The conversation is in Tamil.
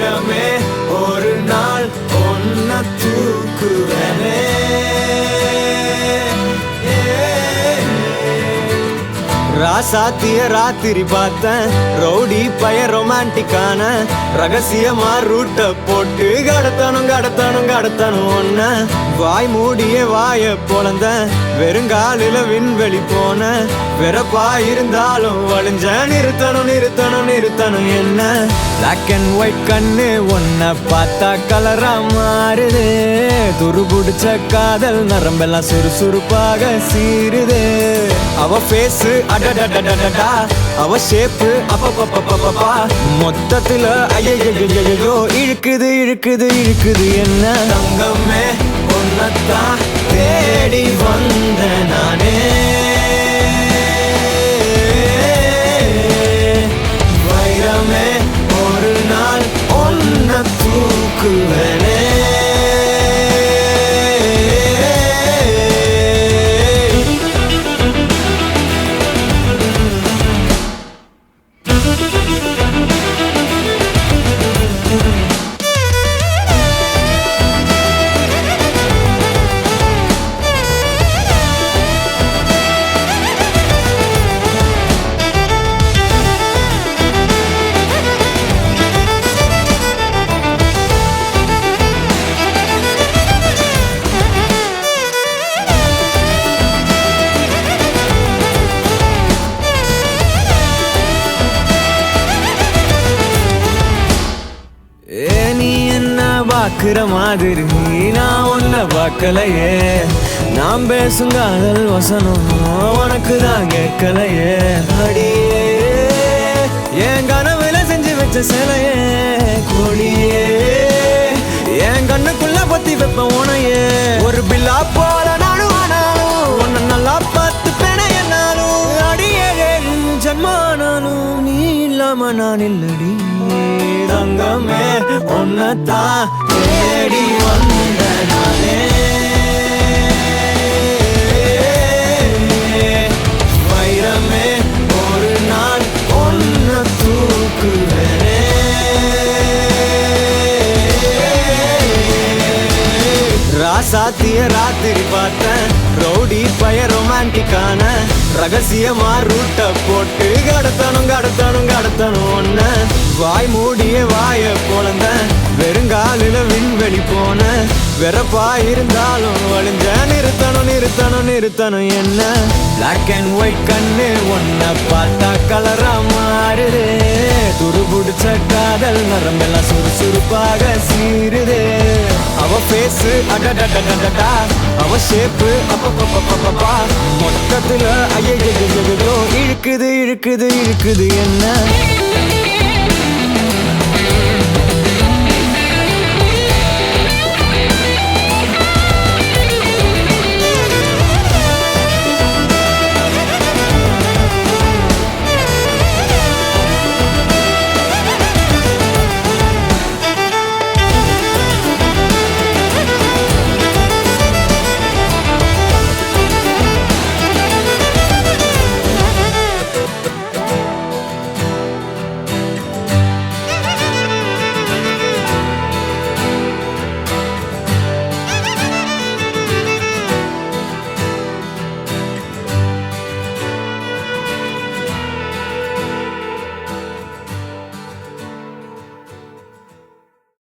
வைரமே ஒரு நாள் ஒன்ன தூக்குவனே ராசாத்திய ராத்திரி பார்த்தேன் ரவுடி பய ரொமான்டிக்கான ரகசியமா ரூட்ட போட்டு கடத்தணும் ஒன்ன வாய் மூடிய வாய பொழந்த வெறுங்காலில விண்வெளி போன வெறப்பா இருந்தாலும் வழிஞ்ச நிறுத்தணும் என்ன பிளாக் அண்ட் ஒயிட் கண்ணு ஒன்ன பார்த்தா கலரா மாறுது துருபுடிச்ச காதல் நரம்பெல்லாம் சுறுசுறுப்பாக சீருது அவ ஃபேஸ் அடடடடடடா அவ ஷேப்பு அப்பப்பப்பப்பப்பா மொத்தத்துல ஐயோ இழுக்குது என்ன தங்கமே ஒன்னத்தான் தேடி வந்த நானே வைரமே ஒரு நாள் ஒன்ன தூக்குவனே நீ என்ன பாக்குற மாதிரி நான் ஒன்ன பார்க்கலையே நாம் பேசும் காதல் வசனம் உனக்கு தான் கேட்கலையே அடியே என் கனவுல செஞ்சு வச்ச சிலையே கொடியே என் கண்ணுக்குள்ள பத்தி வைப்ப உனையே ஒரு பில்லா போல நானும் ஆனாலும் உன்ன நல்லா பார்த்து பெண என்னாலும் அடியே ஜன்மானாலும் நீ இல்லாம நான் இல்லடி தங்கமே ஒன்னத்தான் தேடி வந்த நானே வைரமே ஒரு நாள் ஒன்ன தூக்குவனே ராசாத்திய ராத்திரி பார்த்தேன் ரவுடி பய ரொமான்டிக்கான ரகசியமா ரூட்ட போட்டு கடத்தணும் ஒன்ன வாய் மூடிய வாய பொழந்த வெறுங்காலில விண்வெளி போன வெறப்பா இருந்தாலும் வழிஞ்ச நிறுத்தணும் என்ன பிளாக் அண்ட் ஒயிட் கண்ணு ஒன்ன பார்த்தா கலரா மாறுது துருபுடிச்ச காதல் நரம்பெல்லாம் சுறுசுறுப்பாக சீருது அவ ஃபேஸ் அடடடடடா அவ ஷேப்பு அப்பப்பப்பப்பப்பா மொத்தத்துல ஐயோ இழுக்குது என்ன